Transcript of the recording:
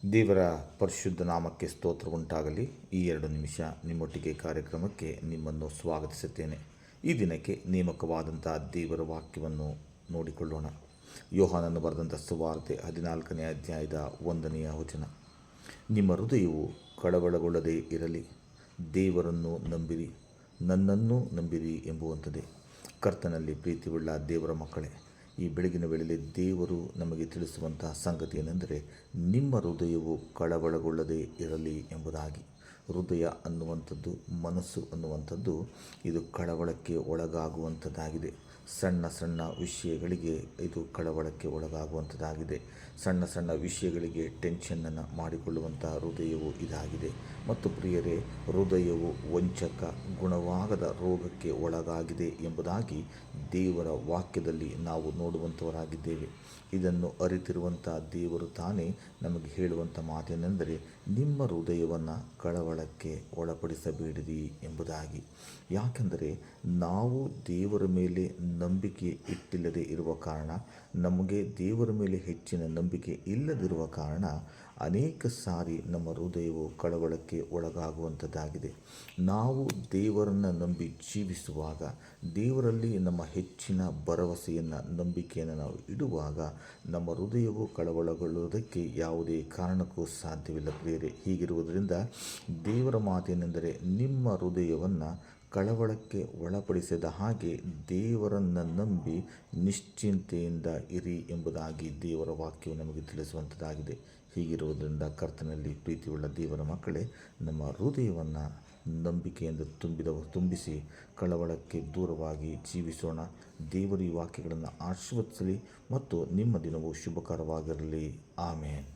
ದೇವರ ಪರಿಶುದ್ಧ ನಾಮಕ್ಕೆ ಸ್ತೋತ್ರ ಉಂಟಾಗಲಿ. ಈ 2 ನಿಮಿಷ ನಿಮ್ಮೊಟ್ಟಿಗೆ ಕಾರ್ಯಕ್ರಮಕ್ಕೆ ನಿಮ್ಮನ್ನು ಸ್ವಾಗತಿಸುತ್ತೇನೆ. ಈ ದಿನಕ್ಕೆ ನೇಮಕವಾದಂಥ ದೇವರ ವಾಕ್ಯವನ್ನು ನೋಡಿಕೊಳ್ಳೋಣ. ಯೋಹಾನನು ಬರೆದಂಥ ಸುವಾರ್ತೆ 14ನೇ ಅಧ್ಯಾಯದ 1ನೇ ವಚನ. ನಿಮ್ಮ ಹೃದಯವು ಕಳವಳಗೊಳ್ಳದೇ ಇರಲಿ, ದೇವರನ್ನು ನಂಬಿರಿ, ನನ್ನನ್ನು ನಂಬಿರಿ ಎಂಬುವಂಥದ್ದೇ. ಕರ್ತನಲ್ಲಿ ಪ್ರೀತಿಯುಳ್ಳ ದೇವರ ಮಕ್ಕಳೇ, ಈ ಬೆಳಗಿನ ವೇಳೆಯಲ್ಲಿ ದೇವರು ನಮಗೆ ತಿಳಿಸುವಂತಹ ಸಂಗತಿ ಏನೆಂದರೆ, ನಿಮ್ಮ ಹೃದಯವು ಕಳವಳಗೊಳ್ಳದೇ ಇರಲಿ ಎಂಬುದಾಗಿ. ಹೃದಯ ಅನ್ನುವಂಥದ್ದು, ಮನಸ್ಸು ಅನ್ನುವಂಥದ್ದು ಇದು ಕಳವಳಕ್ಕೆ ಒಳಗಾಗುವಂಥದ್ದಾಗಿದೆ. ಸಣ್ಣ ಸಣ್ಣ ವಿಷಯಗಳಿಗೆ ಇದು ಕಳವಳಕ್ಕೆ ಒಳಗಾಗುವಂಥದ್ದಾಗಿದೆ. ಸಣ್ಣ ಸಣ್ಣ ವಿಷಯಗಳಿಗೆ ಟೆನ್ಷನ್ನನ್ನು ಮಾಡಿಕೊಳ್ಳುವಂತಹ ಹೃದಯವು ಇದಾಗಿದೆ. ಮತ್ತು ಪ್ರಿಯರೇ, ಹೃದಯವು ವಂಚಕ, ಗುಣವಾಗದ ರೋಗಕ್ಕೆ ಒಳಗಾಗಿದೆ ಎಂಬುದಾಗಿ ದೇವರ ವಾಕ್ಯದಲ್ಲಿ ನಾವು ನೋಡುವಂಥವರಾಗಿದ್ದೇವೆ. ಇದನ್ನು ಅರಿತಿರುವಂಥ ದೇವರು ತಾನೇ ನಮಗೆ ಹೇಳುವಂಥ ಮಾತೇನೆಂದರೆ, ನಿಮ್ಮ ಹೃದಯವನ್ನು ಕಳವಳಕ್ಕೆ ಒಳಪಡಿಸಬೇಡಿರಿ ಎಂಬುದಾಗಿ. ಯಾಕೆಂದರೆ ನಾವು ದೇವರ ಮೇಲೆ ನಂಬಿಕೆ ಇಟ್ಟಿಲ್ಲದೆ ಇರುವ ಕಾರಣ, ನಮಗೆ ದೇವರ ಮೇಲೆ ಹೆಚ್ಚಿನ ನಂಬಿಕೆ ಇಲ್ಲದಿರುವ ಕಾರಣ ಅನೇಕ ಸಾರಿ ನಮ್ಮ ಹೃದಯವು ಕಳವಳಕ್ಕೆ ಒಳಗಾಗುವಂಥದ್ದಾಗಿದೆ. ನಾವು ದೇವರನ್ನು ನಂಬಿ ಜೀವಿಸುವಾಗ, ದೇವರಲ್ಲಿ ನಮ್ಮ ಹೆಚ್ಚಿನ ಭರವಸೆಯನ್ನು, ನಂಬಿಕೆಯನ್ನು ನಾವು ಇಡುವಾಗ ನಮ್ಮ ಹೃದಯವು ಕಳವಳಗೊಳ್ಳುವುದಕ್ಕೆ ಯಾವುದೇ ಕಾರಣಕ್ಕೂ ಸಾಧ್ಯವಿಲ್ಲ ಪ್ರಿಯರೇ. ಹೀಗಿರುವುದರಿಂದ ದೇವರ ಮಾತೇನೆಂದರೆ, ನಿಮ್ಮ ಹೃದಯವನ್ನು ಕಳವಳಕ್ಕೆ ಒಳಪಡಿಸಿದ ಹಾಗೆ ದೇವರನ್ನು ನಂಬಿ ನಿಶ್ಚಿಂತೆಯಿಂದ ಇರಿ ಎಂಬುದಾಗಿ ದೇವರ ವಾಕ್ಯವು ನಮಗೆ ತಿಳಿಸುವಂಥದ್ದಾಗಿದೆ. ಹೀಗಿರುವುದರಿಂದ ಕರ್ತನಲ್ಲಿ ಪ್ರೀತಿಯುಳ್ಳ ದೇವರ ಮಕ್ಕಳೇ, ನಮ್ಮ ಹೃದಯವನ್ನು ನಂಬಿಕೆಯಿಂದ ತುಂಬಿಸಿ ಕಳವಳಕ್ಕೆ ದೂರವಾಗಿ ಜೀವಿಸೋಣ. ದೇವರು ಈ ವಾಕ್ಯಗಳನ್ನು ಆಶೀರ್ವದಿಸಲಿ ಮತ್ತು ನಿಮ್ಮ ದಿನವು ಶುಭಕರವಾಗಿರಲಿ. ಆಮೇನ್.